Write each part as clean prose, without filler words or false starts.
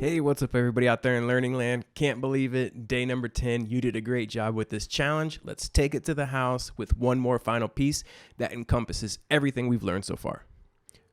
Hey, what's up everybody out there in Learning Land? Can't believe it. Day number 10. You did a great job with this challenge. Let's take it to the house with one more final piece that encompasses everything we've learned so far.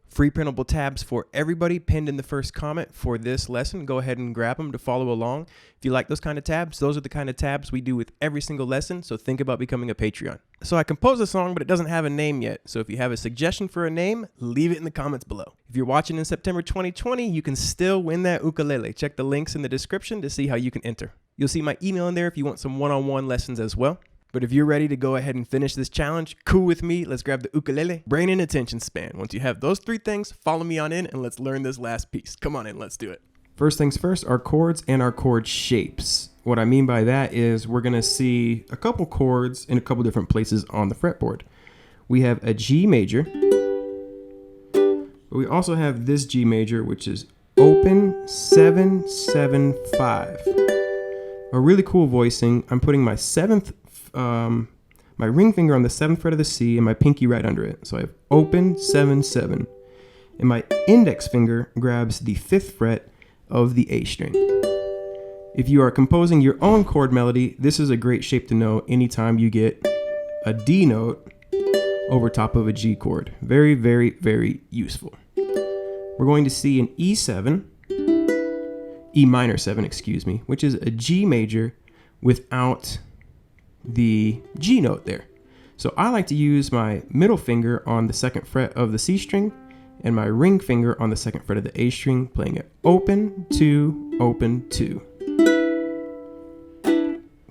Free printable tabs for everybody pinned in the first comment for this lesson. Go ahead and grab them to follow along. If you like those kind of tabs, those are the kind of tabs we do with every single lesson, so think about becoming a Patreon. So I composed a song, but it doesn't have a name yet. So if you have a suggestion for a name, leave it in the comments below. If you're watching in September 2020, you can still win that ukulele. Check the links in the description to see how you can enter. You'll see my email in there if you want some one-on-one lessons as well. But if you're ready to go ahead and finish this challenge, cool with me. Let's grab the ukulele, brain, and attention span. Once you have those three things, follow me on in and let's learn this last piece. Come on in, let's do it. First things first, our chords and our chord shapes. What I mean by that is we're going to see a couple chords in a couple different places on the fretboard. We have a G major, but we also have this G major, which is open 7, 7, 5. A really cool voicing. I'm putting my my ring finger on the 7th fret of the C and my pinky right under it. So I have open 7, 7. And my index finger grabs the 5th fret of the A string. If you are composing your own chord melody, this is a great shape to know anytime you get a D note over top of a G chord. Very, very, very useful. We're going to see an E7, E minor 7, excuse me, which is a G major without the G note there. So I like to use my middle finger on the 2nd fret of the C string and my ring finger on the 2nd fret of the A string, playing it open, 2, open, 2.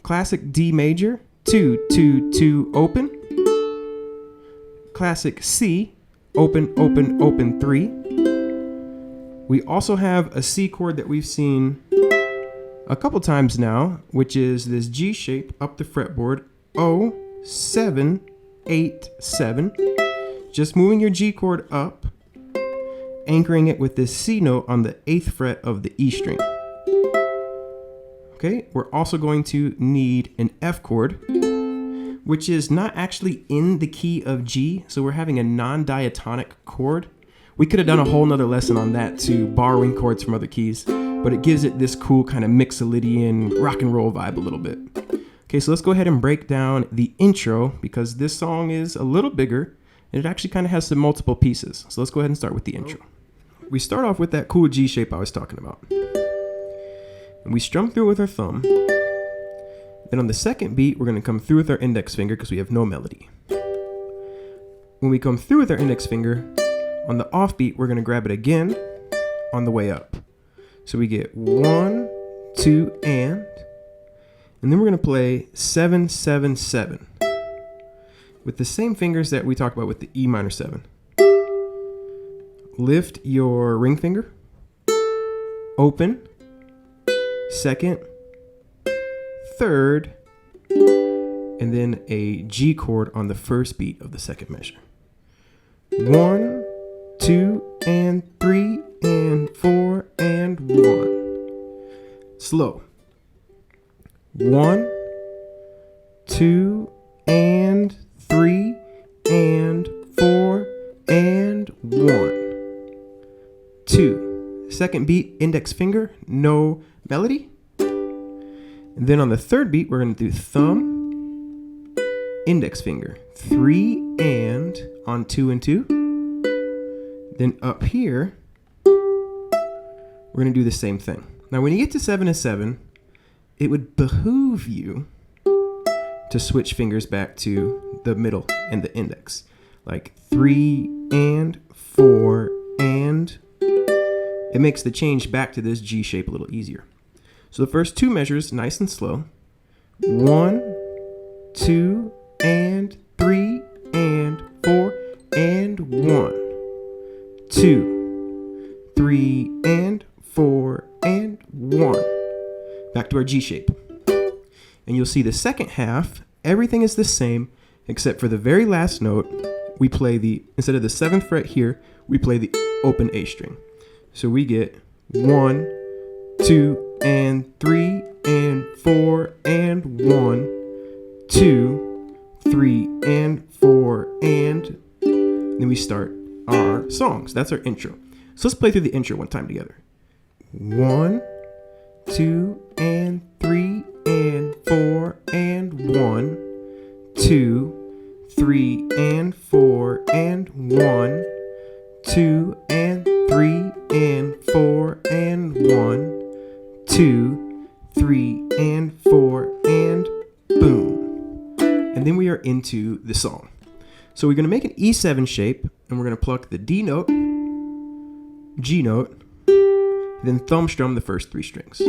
Classic D major, 2, 2, 2, open. Classic C, open, open, open, 3. We also have a C chord that we've seen a couple times now, which is this G shape up the fretboard, O, 7, 8, 7. Just moving your G chord up, anchoring it with this C note on the 8th fret of the E string. Okay, we're also going to need an F chord, which is not actually in the key of G, so we're having a non-diatonic chord. We could have done a whole nother lesson on that too, borrowing chords from other keys, but it gives it this cool kind of mixolydian rock and roll vibe a little bit. Okay, so let's go ahead and break down the intro because this song is a little bigger and it actually kind of has some multiple pieces. So let's go ahead and start with the intro. We start off with that cool G shape I was talking about. And we strum through with our thumb. Then on the second beat, we're going to come through with our index finger because we have no melody. When we come through with our index finger, on the off beat, we're going to grab it again on the way up. So we get 1, 2, and then we're going to play 7, 7, 7 with the same fingers that we talked about with the E minor 7. Lift your ring finger, open, 2nd, 3rd, and then a G chord on the first beat of the 2nd measure. 1, 2, and 3, and 4, and 1. Slow. 1, 2, and 3, and 4, and 1. 2. Second beat, index finger, no melody. And then on the 3rd beat, we're going to do thumb, index finger, 3, and on 2 and 2. Then up here, we're going to do the same thing. Now, when you get to 7 and 7, it would behoove you to switch fingers back to the middle and the index. Like 3 and 4 and. It makes the change back to this G shape a little easier. So the first 2 measures, nice and slow. 1, 2, and 3, and 4, and 1. 2, 3, and 4, and 1. Back to our G shape. And you'll see the second half, everything is the same, except for the very last note, we play instead of the 7th fret here, we play the open A string. So we get 1, 2, and 3, and 4, and 1, 2, 3, and 4, and then we start our songs. That's our intro. So let's play through the intro one time together. 1, 2, and 3, and 4, and 1, 2, 3, and 4, and 1, 2, and 3, and 4, and 1, 2, 3, and 4, and boom. And then we are into the song. So we're going to make an E7 shape, and we're going to pluck the D note, G note, then thumb strum the first 3 strings.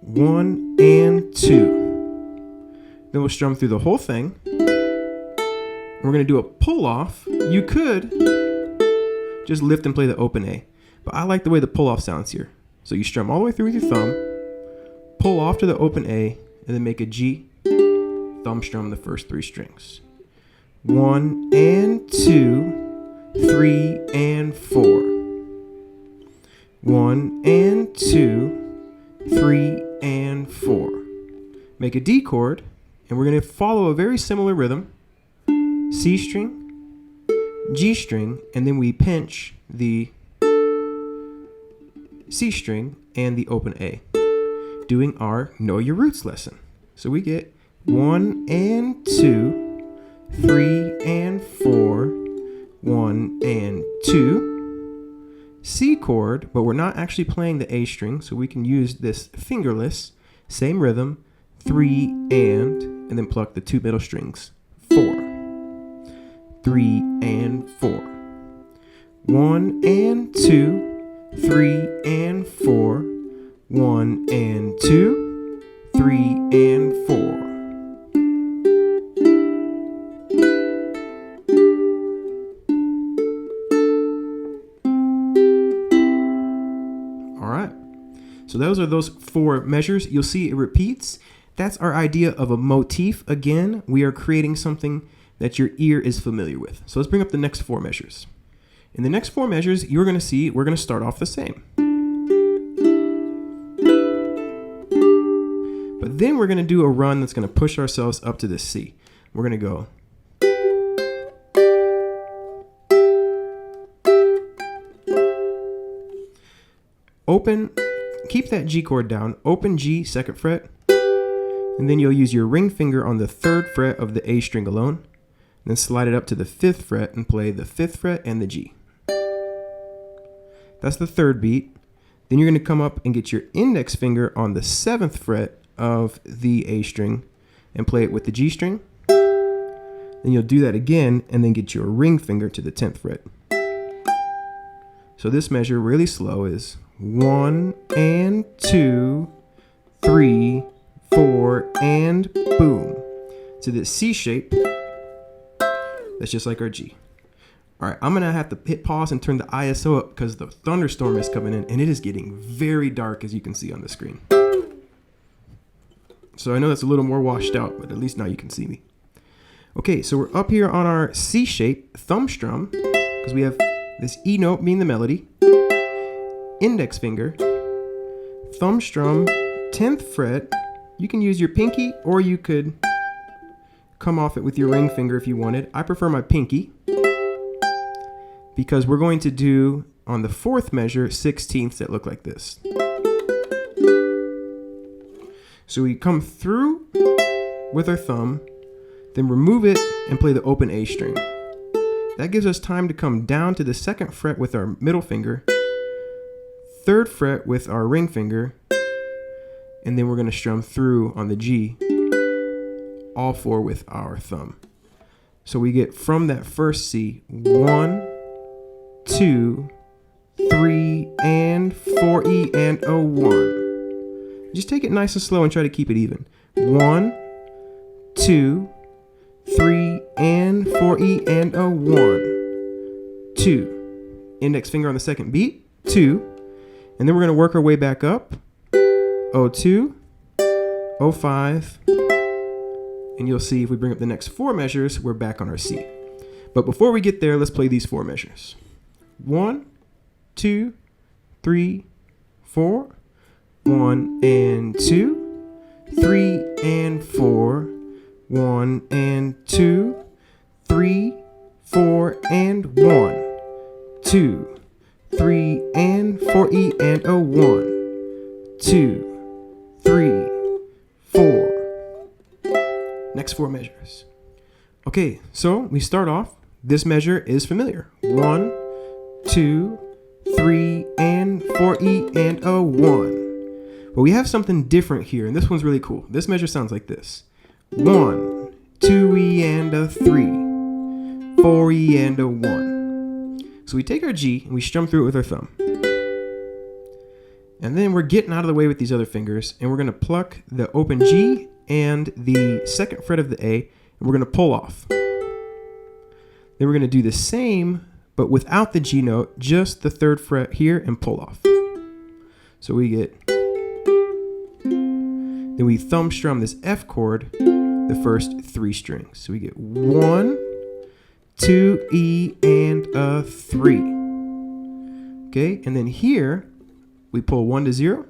1 and 2. Then we'll strum through the whole thing. We're going to do a pull off. You could just lift and play the open A, but I like the way the pull off sounds here. So you strum all the way through with your thumb, pull off to the open A, and then make a G, thumb strum the first 3 strings. 1 and 2, 3 and 4. 1 and 2, 3 and 4. Make a D chord, and we're going to follow a very similar rhythm. C string, G string, and then we pinch the C string and the open A, doing our Know Your Roots lesson. So we get 1 and 2, 3 and 4, 1 and 2, C chord, but we're not actually playing the A string, so we can use this fingerless, same rhythm, 3 and then pluck the 2 middle strings, 4, 3 and 4, 1 and 2, 3 and 4, 1 and 2, 3 and 4. So those are those 4 measures. You'll see it repeats. That's our idea of a motif. Again, we are creating something that your ear is familiar with. So let's bring up the next 4 measures. In the next 4 measures, you're going to see we're going to start off the same. But then we're going to do a run that's going to push ourselves up to the C. We're going to go. Open. Keep that G chord down, open G, 2nd fret, and then you'll use your ring finger on the 3rd fret of the A string alone, then slide it up to the 5th fret and play the 5th fret and the G. That's the 3rd beat. Then you're going to come up and get your index finger on the 7th fret of the A string and play it with the G string. Then you'll do that again and then get your ring finger to the 10th fret. So this measure, really slow, is 1 and 2, 3, 4, and boom. To this C shape, that's just like our G. All right, I'm gonna have to hit pause and turn the ISO up because the thunderstorm is coming in and it is getting very dark, as you can see on the screen. So I know that's a little more washed out, but at least now you can see me. Okay, so we're up here on our C shape, thumb strum, because we have this E note being the melody, index finger, thumb strum, 10th fret. You can use your pinky or you could come off it with your ring finger if you wanted. I prefer my pinky because we're going to do on the 4th measure 16ths that look like this. So we come through with our thumb, then remove it and play the open A string. That gives us time to come down to the 2nd fret with our middle finger, 3rd fret with our ring finger, and then we're going to strum through on the G, all 4 with our thumb. So we get from that first C, 1, 2, 3, and 4 E and a 1. Just take it nice and slow and try to keep it even. 1, 2, 3, and 4 E and a 1, 2. Index finger on the 2nd beat, 2. And then we're going to work our way back up. 02, 05, and you'll see if we bring up the next 4 measures, we're back on our C. But before we get there, let's play these 4 measures. 1, 2, 3, 4, 1 and 2, 3 and 4, 1 and 2, 3, 4 and 1, 2, 3 and 4 4 E and a 1, 2, 3, 4. Next 4 measures. Okay, so we start off. This measure is familiar. 1, 2, 3, and 4 E and a 1. But we have something different here, and this one's really cool. This measure sounds like this. 1, 2 E and a 3, 4 E and a 1. So we take our G and we strum through it with our thumb. And then we're getting out of the way with these other fingers, and we're going to pluck the open G and the second fret of the A, and we're going to pull off. Then we're going to do the same, but without the G note, just the 3rd fret here and pull off. So we get, then we thumb strum this F chord, the first 3 strings. So we get 1, 2, E, and a 3. Okay, and then here, we pull 1 to 0,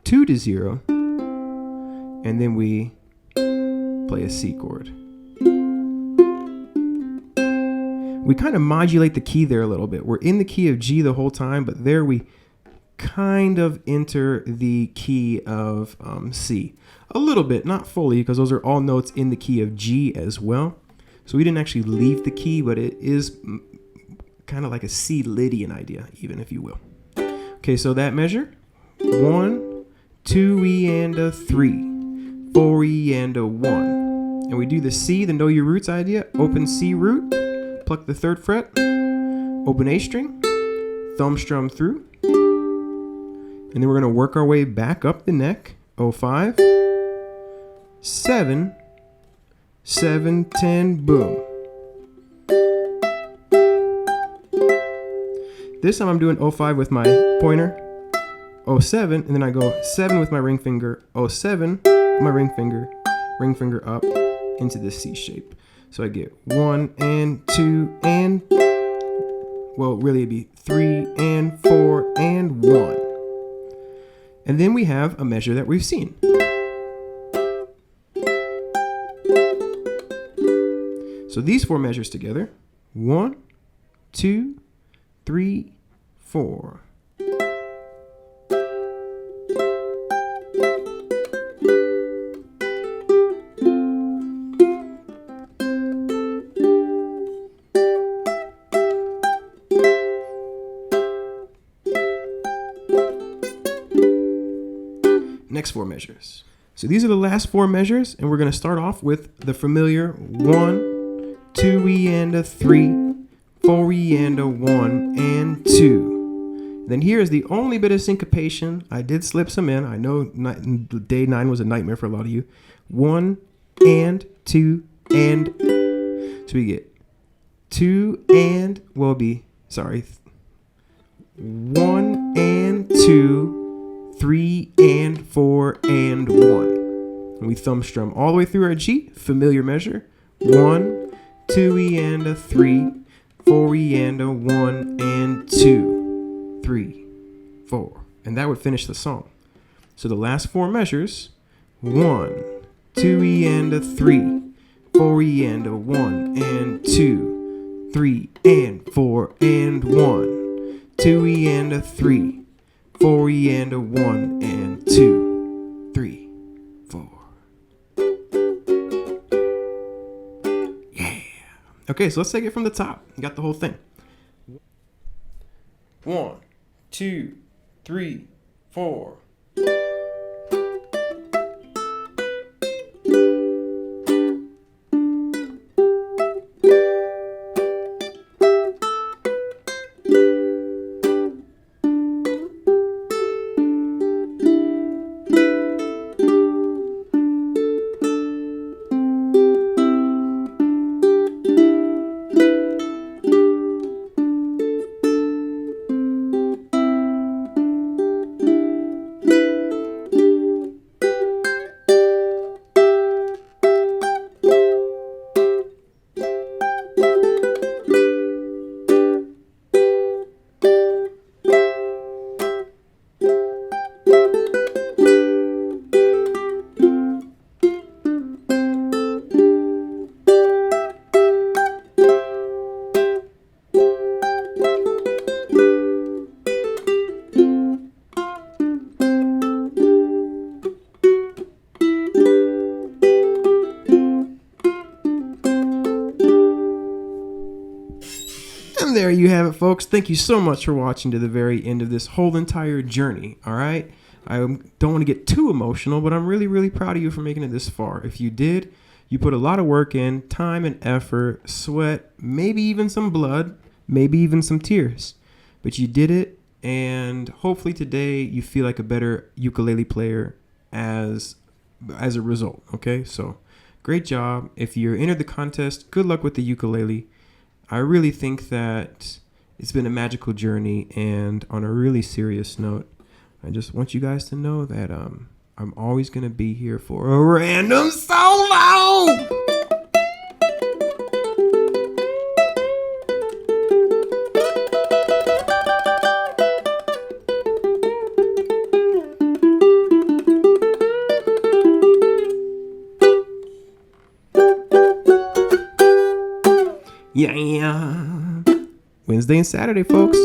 2 to 0, and then we play a C chord. We kind of modulate the key there a little bit. We're in the key of G the whole time, but there we kind of enter the key of C. A little bit, not fully, because those are all notes in the key of G as well. So we didn't actually leave the key, but it is kind of like a C Lydian idea, even, if you will. Okay, so that measure, 1, 2 E and a 3, 4 E and a 1. And we do the C, the know your roots idea, open C root, pluck the 3rd fret, open A string, thumb strum through, and then we're going to work our way back up the neck, 5, 7, 7, 10, boom. This time I'm doing 05 with my pointer, 07, and then I go 7 with my ring finger, 07, my ring finger up into this C shape. So I get 1 and 2 and, well, really it'd be 3 and 4 and 1. And then we have a measure that we've seen. So these 4 measures together, 1, 2, 3, 4. Next 4 measures. So these are the last 4 measures, and we're going to start off with the familiar 1, 2 E and a 3, 4 E and a 1 and 2. Then here is the only bit of syncopation. I did slip some in. I know day 9 was a nightmare for a lot of you. 1 and 2 and. So we get 2 and, well, be, sorry, 1 and 2, 3 and 4 and 1. And we thumb strum all the way through our G, familiar measure. 1, 2 E and a 3, 4 E and a 1 and 2, 3, 4. And that would finish the song. So the last 4 measures, 1, 2 E and a 3, 4 E and a 1 and 2, 3 and 4 and 1, 2 E and a 3, 4 E and a 1 and 2, 3, 4. Yeah. Okay, so let's take it from the top. You got the whole thing. 1, 2, 3, 4. you have it, folks. Thank you so much for watching to the very end of this whole entire journey, all right? I don't want to get too emotional, but I'm really, really proud of you for making it this far. If you did, you put a lot of work in, time and effort, sweat, maybe even some blood, maybe even some tears. But you did it, and hopefully today you feel like a better ukulele player as a result, okay? So great job. If you're entered the contest, good luck with the ukulele. I really think that it's been a magical journey, and on a really serious note, I just want you guys to know that I'm always going to be here for a random solo! Yeah. Wednesday and Saturday, folks.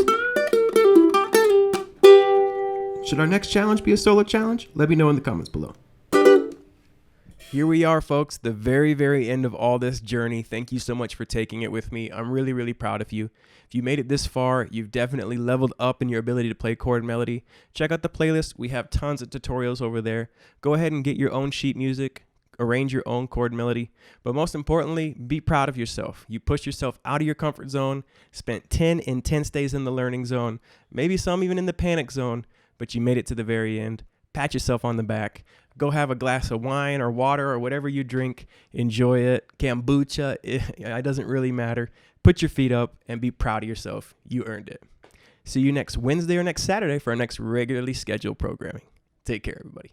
Should our next challenge be a solo challenge? Let me know in the comments below. Here we are, folks, the very, very end of all this journey. Thank you so much for taking it with me. I'm really, really proud of you. If you made it this far, you've definitely leveled up in your ability to play chord melody. Check out the playlist. We have tons of tutorials over there. Go ahead and get your own sheet music. Arrange your own chord melody, but most importantly, be proud of yourself. You pushed yourself out of your comfort zone, spent 10 intense days in the learning zone, maybe some even in the panic zone, but you made it to the very end. Pat yourself on the back. Go have a glass of wine or water or whatever you drink. Enjoy it. Kombucha, it doesn't really matter. Put your feet up and be proud of yourself. You earned it. See you next Wednesday or next Saturday for our next regularly scheduled programming. Take care, everybody.